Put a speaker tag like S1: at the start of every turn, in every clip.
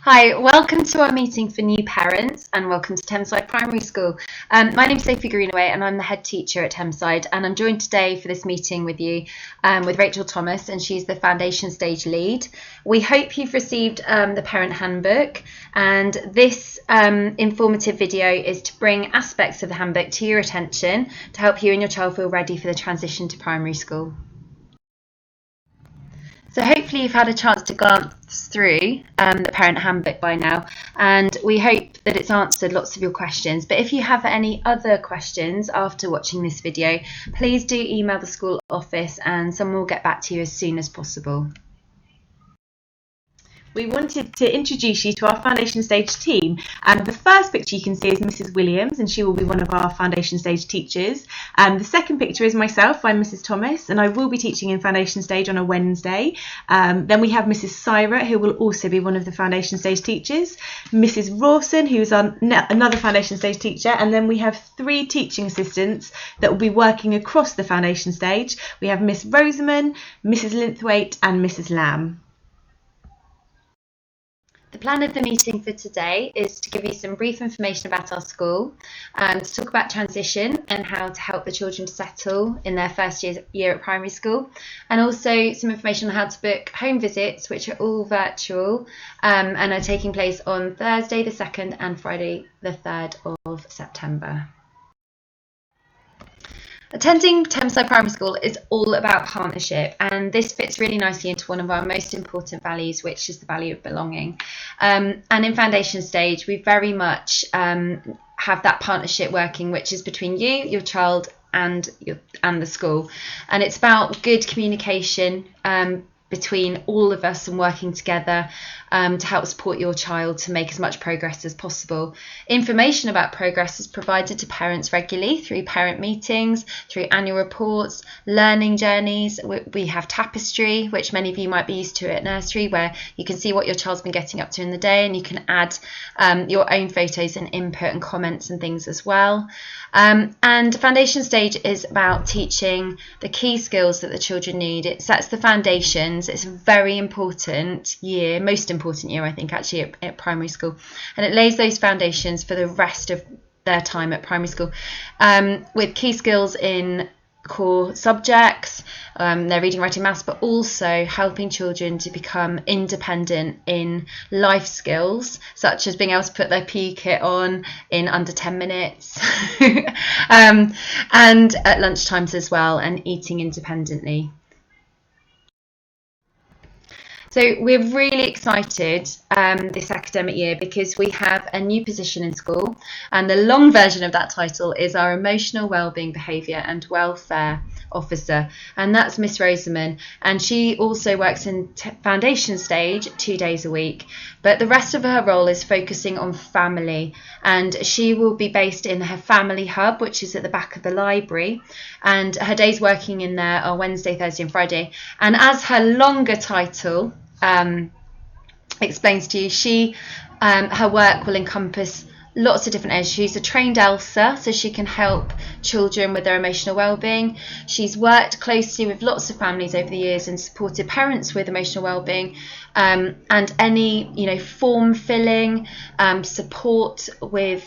S1: Hi, welcome to our meeting for new parents and welcome to Thameside Primary School. My name is Sophie Greenaway and I'm the head teacher at Thameside, and I'm joined today for this meeting with you with Rachel Thomas, and she's the foundation stage lead. We hope you've received the parent handbook, and this informative video is to bring aspects of the handbook to your attention to help you and your child feel ready for the transition to primary school. So hopefully you've had a chance to glance through the parent handbook by now, and we hope that it's answered lots of your questions. But if you have any other questions after watching this video, please do email the school office and someone will get back to you as soon as possible.
S2: We wanted to introduce you to our foundation stage team, and the first picture you can see is Mrs. Williams, and she will be one of our foundation stage teachers. The second picture is myself. I'm Mrs. Thomas, and I will be teaching in foundation stage on a Wednesday. Then we have Mrs. Syra, who will also be one of the foundation stage teachers, Mrs. Rawson, who is another foundation stage teacher, and then we have 3 teaching assistants that will be working across the foundation stage. We have Miss Rosamond, Mrs. Linthwaite, and Mrs. Lamb.
S1: The plan of the meeting for today is to give you some brief information about our school, to talk about transition and how to help the children to settle in their first year at primary school, and also some information on how to book home visits, which are all virtual and are taking place on Thursday the 2nd and Friday the 3rd of September. Attending Thameside Primary School is all about partnership, and this fits really nicely into one of our most important values, which is the value of belonging. And in foundation stage, we very much have that partnership working, which is between you, your child, and the school. And it's about good communication between all of us and working together to help support your child to make as much progress as possible. Information about progress is provided to parents regularly through parent meetings, through annual reports, learning journeys. We have Tapestry, which many of you might be used to at nursery, where you can see what your child's been getting up to in the day, and you can add your own photos and input and comments and things as well. And foundation stage is about teaching the key skills that the children need. It sets the foundations. It's a very important year, most important year I think actually at primary school, and it lays those foundations for the rest of their time at primary school, with key skills in core subjects, their reading, writing, maths, but also helping children to become independent in life skills, such as being able to put their PE kit on in under 10 minutes and at lunchtimes as well, and eating independently. So we're really excited this academic year because we have a new position in school, and the long version of that title is our Emotional Wellbeing, Behaviour and Welfare Officer, and that's Miss Rosamond, and she also works in foundation stage 2 days a week, but the rest of her role is focusing on family, and she will be based in her family hub, which is at the back of the library, and her days working in there are Wednesday, Thursday and Friday. And as her longer title explains to you, her work will encompass lots of different areas. She's a trained ELSA, so she can help children with their emotional well-being. She's worked closely with lots of families over the years and supported parents with emotional well-being, and any form filling, support with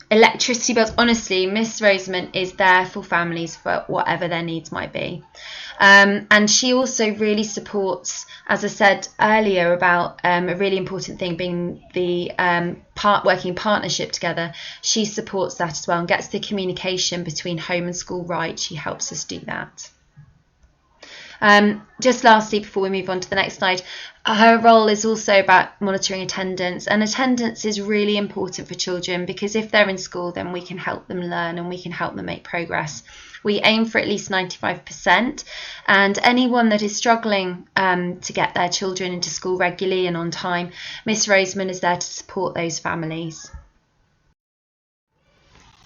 S1: electricity bills. Honestly, Miss Rosamond is there for families for whatever their needs might be. And she also really supports, as I said earlier, about a really important thing being the working partnership together. She supports that as well and gets the communication between home and school right. She helps us do that. Just lastly, before we move on to the next slide, her role is also about monitoring attendance, and attendance is really important for children because if they're in school, then we can help them learn and we can help them make progress. We aim for at least 95%, and anyone that is struggling to get their children into school regularly and on time, Miss Rosamond is there to support those families.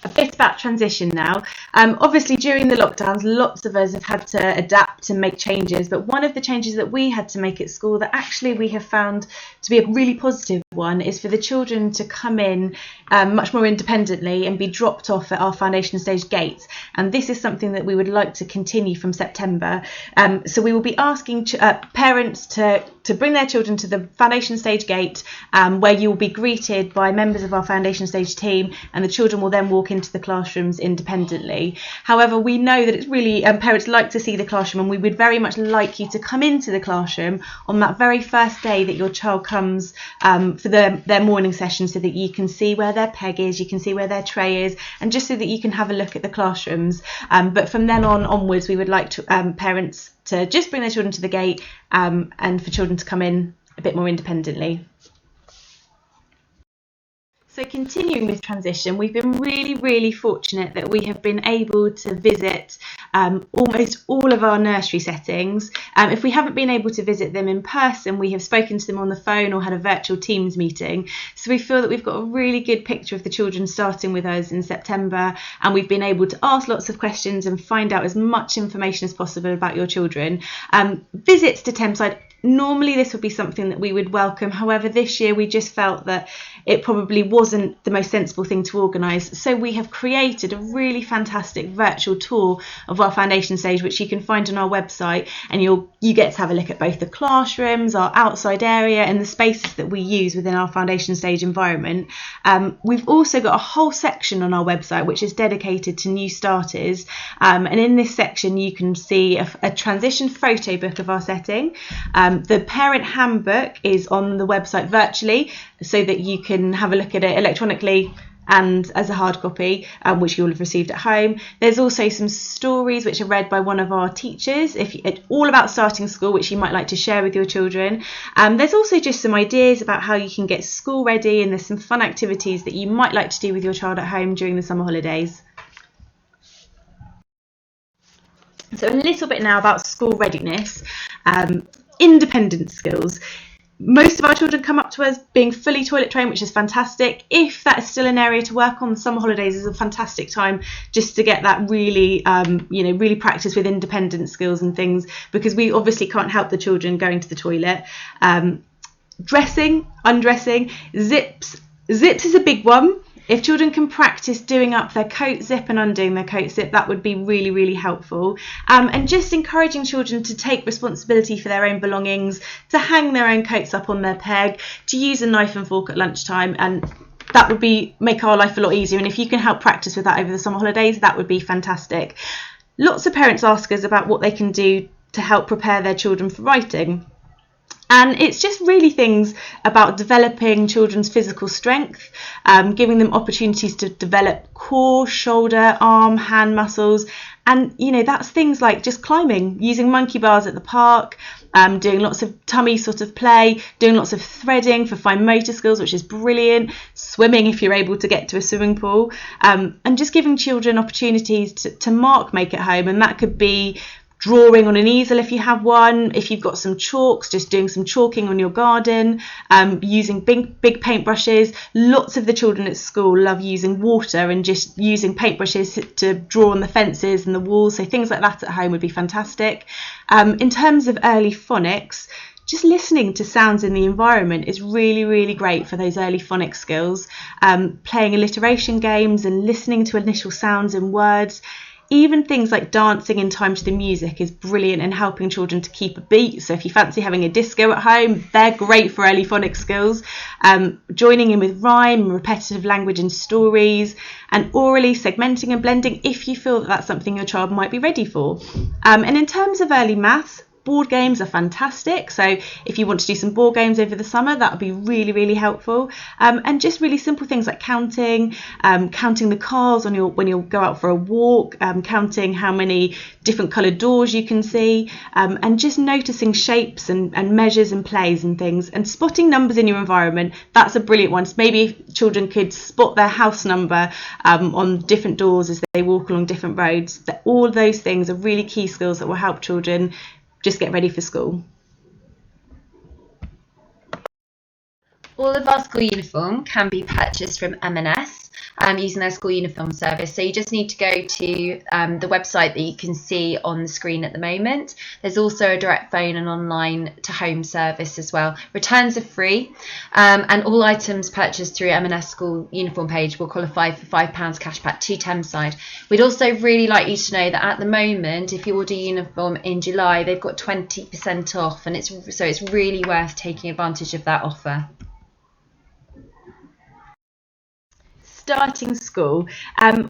S2: a bit about transition now. Obviously, during the lockdowns, lots of us have had to adapt and make changes. But one of the changes that we had to make at school that actually we have found to be a really positive one is for the children to come in much more independently and be dropped off at our foundation stage gates. And this is something that we would like to continue from September. So we will be asking parents to bring their children to the foundation stage gate, where you will be greeted by members of our foundation stage team, and the children will then walk into the classrooms independently. However, we know that it's really parents like to see the classroom, and we would very much like you to come into the classroom on that very first day that your child comes for their morning session, so that you can see where their peg is, you can see where their tray is, and just so that you can have a look at the classrooms. But from then onwards, we would like to, parents to just bring their children to the gate, and for children to come in a bit more independently. So continuing with transition, we've been really, really fortunate that we have been able to visit almost all of our nursery settings. If we haven't been able to visit them in person, we have spoken to them on the phone or had a virtual Teams meeting. So we feel that we've got a really good picture of the children starting with us in September, and we've been able to ask lots of questions and find out as much information as possible about your children. Visits to Thameside, normally this would be something that we would welcome. However, this year we just felt that it probably wasn't the most sensible thing to organise. So we have created a really fantastic virtual tour of our foundation stage, which you can find on our website, and you get to have a look at both the classrooms, our outside area, and the spaces that we use within our foundation stage environment. We've also got a whole section on our website which is dedicated to new starters, and in this section you can see a transition photo book of our setting. The parent handbook is on the website virtually, so that you can have a look at it electronically and as a hard copy, which you'll have received at home. There's also some stories which are read by one of our teachers, all about starting school, which you might like to share with your children. There's also just some ideas about how you can get school ready, and there's some fun activities that you might like to do with your child at home during the summer holidays. So a little bit now about school readiness. Independent skills. Most of our children come up to us being fully toilet trained, which is fantastic. If that is still an area to work on, the summer holidays is a fantastic time just to get that really, really practice with independent skills and things, because we obviously can't help the children going to the toilet. Dressing, undressing, zips. Zips is a big one. If children can practice doing up their coat zip and undoing their coat zip, that would be really, really helpful. And just encouraging children to take responsibility for their own belongings, to hang their own coats up on their peg, to use a knife and fork at lunchtime, and that would make our life a lot easier. And if you can help practice with that over the summer holidays, that would be fantastic. Lots of parents ask us about what they can do to help prepare their children for writing. And it's just really things about developing children's physical strength, giving them opportunities to develop core, shoulder, arm, hand muscles. And, that's things like just climbing, using monkey bars at the park, doing lots of tummy sort of play, doing lots of threading for fine motor skills, which is brilliant, swimming if you're able to get to a swimming pool, and just giving children opportunities to make at home. And that could be drawing on an easel if you have one. If you've got some chalks, just doing some chalking on your garden, using big paintbrushes. Lots of the children at school love using water and just using paintbrushes to draw on the fences and the walls. So things like that at home would be fantastic. In terms of early phonics, just listening to sounds in the environment is really, really great for those early phonics skills. Playing alliteration games and listening to initial sounds and words. Even things like dancing in time to the music is brilliant in helping children to keep a beat. So if you fancy having a disco at home, they're great for early phonics skills. Joining in with rhyme, repetitive language and stories, and orally segmenting and blending if you feel that that's something your child might be ready for. And in terms of early maths, board games are fantastic. So if you want to do some board games over the summer, that would be really, really helpful. And just really simple things like counting the cars when you go out for a walk, counting how many different coloured doors you can see, and just noticing shapes and measures and plays and things, and spotting numbers in your environment. That's a brilliant one. So maybe if children could spot their house number on different doors as they walk along different roads. All those things are really key skills that will help children just get ready for school.
S1: All of our school uniform can be purchased from M&S. using their school uniform service. So you just need to go to the website that you can see on the screen at the moment. There's also a direct phone and online to home service as well. Returns are free, and all items purchased through M&S school uniform page will qualify for £5 cashback to Thameside. We'd also really like you to know that at the moment, if you order uniform in July, they've got 20% off, and it's really worth taking advantage of that offer.
S2: Starting school,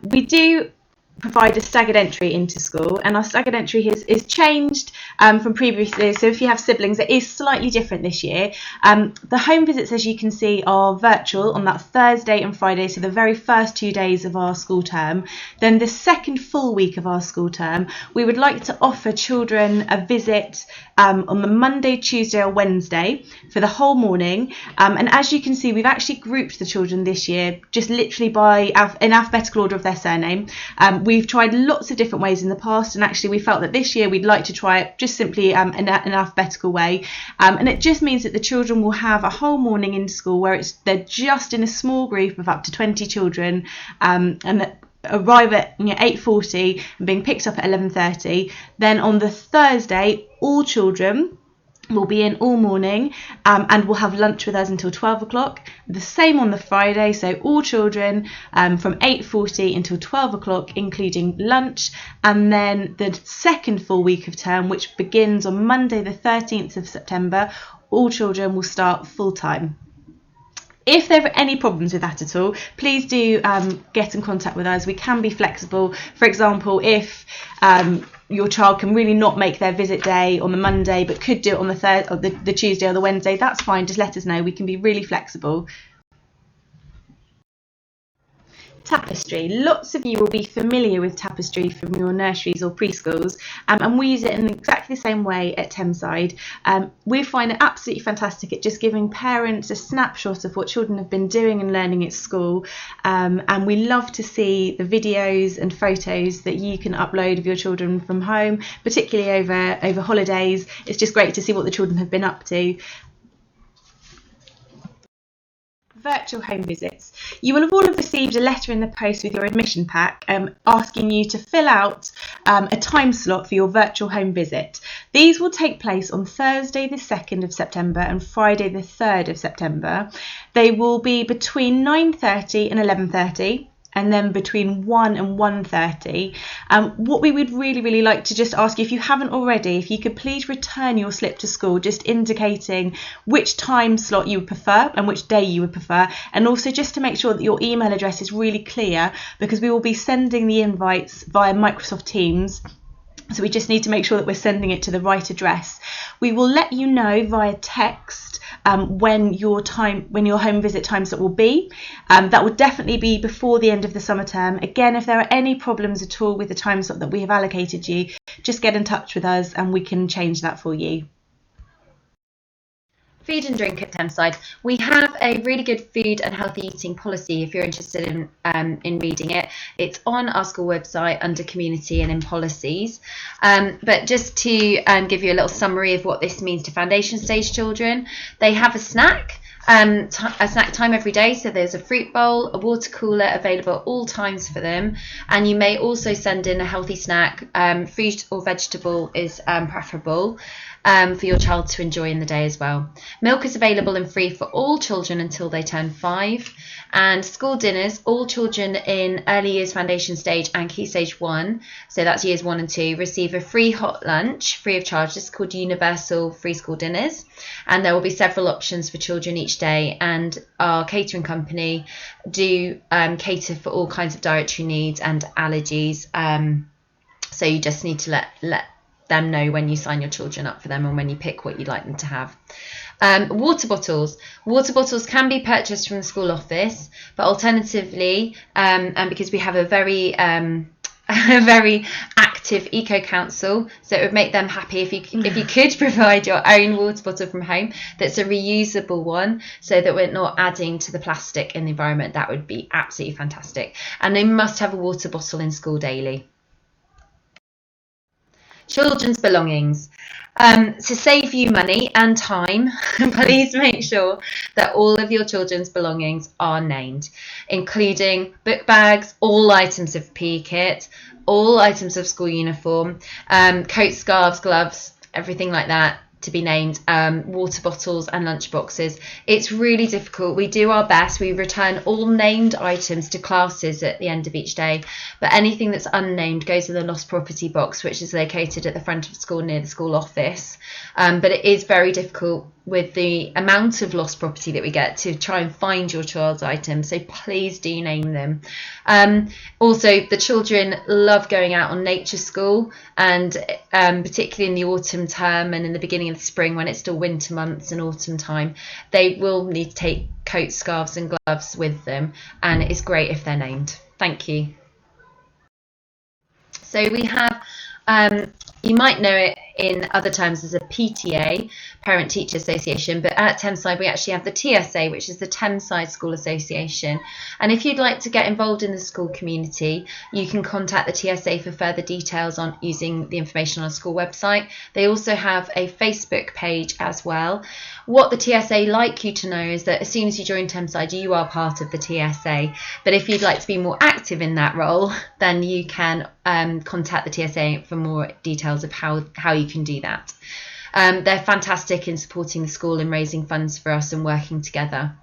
S2: we do provide a staggered entry into school, and our staggered entry is changed from previously. So if you have siblings, it is slightly different this year. The home visits, as you can see, are virtual on that Thursday and Friday, so the very first 2 days of our school term. Then the second full week of our school term, we would like to offer children a visit on the Monday, Tuesday or Wednesday for the whole morning. And as you can see, we've actually grouped the children this year just literally in alphabetical order of their surname. We've tried lots of different ways in the past, and actually we felt that this year we'd like to try it just simply in an alphabetical way. And it just means that the children will have a whole morning in school where they're just in a small group of up to 20 children, and that arrive at 8:40 and being picked up at 11:30. Then on the Thursday, all children will be in all morning, and will have lunch with us until 12 o'clock. The same on the Friday, so all children from 8:40 until 12 o'clock, including lunch. And then the second full week of term, which begins on Monday the 13th of September, all children will start full time. If there are any problems with that at all, please do get in contact with us. We can be flexible. For example, if your child can really not make their visit day on the Monday but could do it on the Tuesday or the Wednesday, that's fine. Just let us know. We can be really flexible. Tapestry. Lots of you will be familiar with Tapestry from your nurseries or preschools, and we use it in exactly the same way at Thameside. We find it absolutely fantastic at just giving parents a snapshot of what children have been doing and learning at school, and we love to see the videos and photos that you can upload of your children from home, particularly over holidays. It's just great to see what the children have been up to. Virtual home visits. You will have all received a letter in the post with your admission pack asking you to fill out a time slot for your virtual home visit. These will take place on Thursday the 2nd of September and Friday the 3rd of September. They will be between 9:30 and 11:30. And then between 1 and 1:30. What we would really like to just ask you, if you haven't already, if you could please return your slip to school, just indicating which time slot you would prefer and which day you would prefer, and also just to make sure that your email address is really clear, because we will be sending the invites via Microsoft Teams. So we just need to make sure that we're sending it to the right address. We will let you know via text when your home visit time slot will be. That will definitely be before the end of the summer term. Again, if there are any problems at all with the time slot that we have allocated you, just get in touch with us and we can change that for you.
S1: Food and drink at Thameside. We have a really good food and healthy eating policy if you're interested in reading it. It's on our school website under community and in policies. But just to give you a little summary of what this means to foundation stage children, they have a snack time every day. So there's a fruit bowl, a water cooler available at all times for them, and you may also send in a healthy snack. Fruit or vegetable is preferable. For your child to enjoy in the day as well. Milk is available and free for all children until they turn 5. And school dinners, all children in early years foundation stage and key stage 1, so that's years 1 and 2, receive a free hot lunch free of charge. This is called universal free school dinners, and there will be several options for children each day, and our catering company do cater for all kinds of dietary needs and allergies, so you just need to let them know when you sign your children up for them and when you pick what you'd like them to have. Water bottles can be purchased from the school office, but alternatively, and because we have a very active eco council, so it would make them happy if you could provide your own water bottle from home that's a reusable one, so that we're not adding to the plastic in the environment. That would be absolutely fantastic. And they must have a water bottle in school daily. Children's belongings. To save you money and time, please make sure that all of your children's belongings are named, including book bags, all items of PE kit, all items of school uniform, coats, scarves, gloves, everything like that to be named, water bottles and lunch boxes. It's really difficult. We do our best. We return all named items to classes at the end of each day, but anything that's unnamed goes in the lost property box, which is located at the front of school near the school office. But it is very difficult with the amount of lost property that we get to try and find your child's items, so please do name them. Also, the children love going out on nature school, and particularly in the autumn term and in the beginning of the spring when it's still winter months and autumn time, they will need to take coats, scarves and gloves with them, and it's great if they're named. Thank you. So we have, you might know it in other terms as a PTA, Parent Teacher Association, but at Thameside we actually have the TSA, which is the Thameside School Association. And if you'd like to get involved in the school community, you can contact the TSA for further details on using the information on the school website. They also have a Facebook page as well. What the TSA like you to know is that as soon as you join Thameside, you are part of the TSA. But if you'd like to be more active in that role, then you can contact the TSA for more details of how you can do that. They're fantastic in supporting the school and raising funds for us and working together.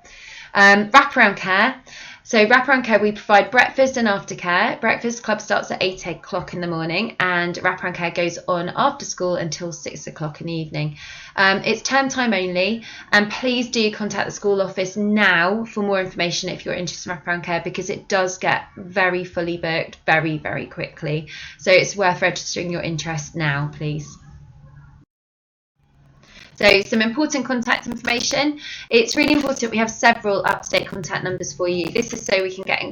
S1: Wraparound care. So wraparound care, we provide breakfast and aftercare. Breakfast club starts at 8 o'clock in the morning, and wraparound care goes on after school until 6 o'clock in the evening. It's term time only, and please do contact the school office now for more information if you're interested in wraparound care, because it does get very fully booked very, very quickly. So it's worth registering your interest now, please. So some important contact information. It's really important we have several up-to-date contact numbers for you. This is so we can get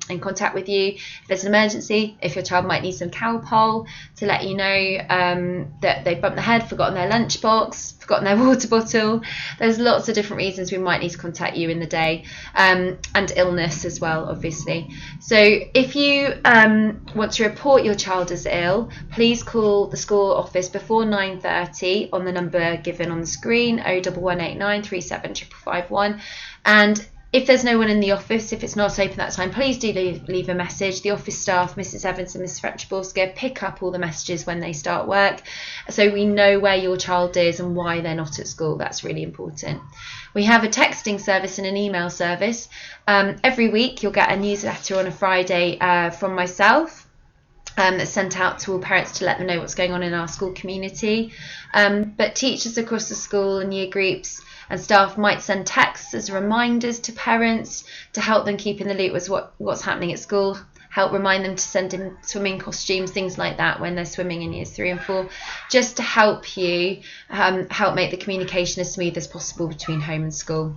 S1: in contact with you if there's an emergency, if your child might need some Calpol, to let you know that they've bumped their head, forgotten their lunchbox, forgotten their water bottle. There's lots of different reasons we might need to contact you in the day, and illness as well, obviously. So if you want to report your child as ill, please call the school office before 9:30 on the number given on the screen, 01189 37551. And if there's no one in the office, if it's not open that time, please do leave a message. The office staff, Mrs. Evans and Mrs. Fretchaborska, pick up all the messages when they start work, so we know where your child is and why they're not at school. That's really important. We have a texting service and an email service. Every week you'll get a newsletter on a Friday from myself, that's sent out to all parents to let them know what's going on in our school community. But teachers across the school and year groups and staff might send texts as reminders to parents to help them keep in the loop with what's happening at school, help remind them to send in swimming costumes, things like that when they're swimming in years 3 and 4, just to help you help make the communication as smooth as possible between home and school.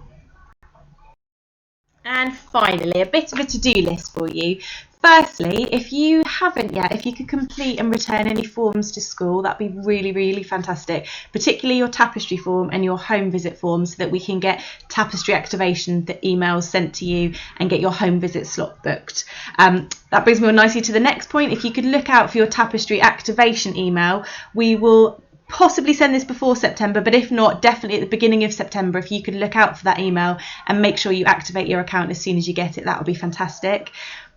S2: And finally, a bit of a to-do list for you. Firstly, if you haven't yet, if you could complete and return any forms to school, that'd be really, really fantastic, particularly your tapestry form and your home visit form, so that we can get tapestry activation, the emails sent to you, and get your home visit slot booked. That brings me on nicely to the next point. If you could look out for your tapestry activation email, we will possibly send this before September, but if not, definitely at the beginning of September. If you could look out for that email and make sure you activate your account as soon as you get it, that would be fantastic.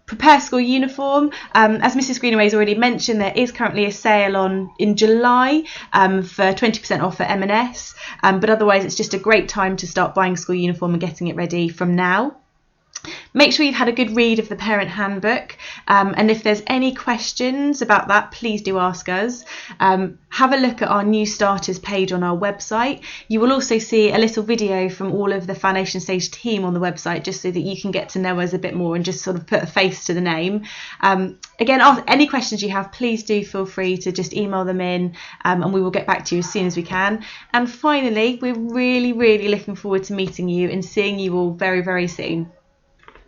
S2: Prepare school uniform. As Mrs. Greenaway has already mentioned, there is currently a sale on in July for 20% off at M&S, but otherwise it's just a great time to start buying school uniform and getting it ready from now. Make sure you've had a good read of the parent handbook, and if there's any questions about that, please do ask us. Have a look at our new starters page on our website. You will also see a little video from all of the Foundation Stage team on the website, just so that you can get to know us a bit more and just sort of put a face to the name. Again, any questions you have, please do feel free to just email them in, and we will get back to you as soon as we can. And finally, we're really, really looking forward to meeting you and seeing you all very, very soon.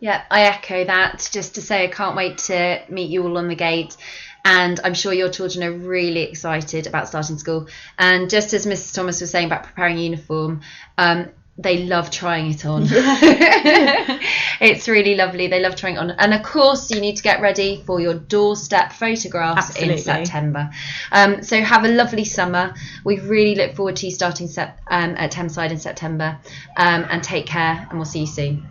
S1: Yeah, I echo that. Just to say, I can't wait to meet you all on the gate, and I'm sure your children are really excited about starting school. And just as Mrs. Thomas was saying about preparing uniform, they love trying it on.
S2: Yeah.
S1: It's really lovely. They love trying it on. And of course, you need to get ready for your doorstep photographs in September. So have a lovely summer. We really look forward to you starting at Thameside in September. And take care, and we'll see you soon.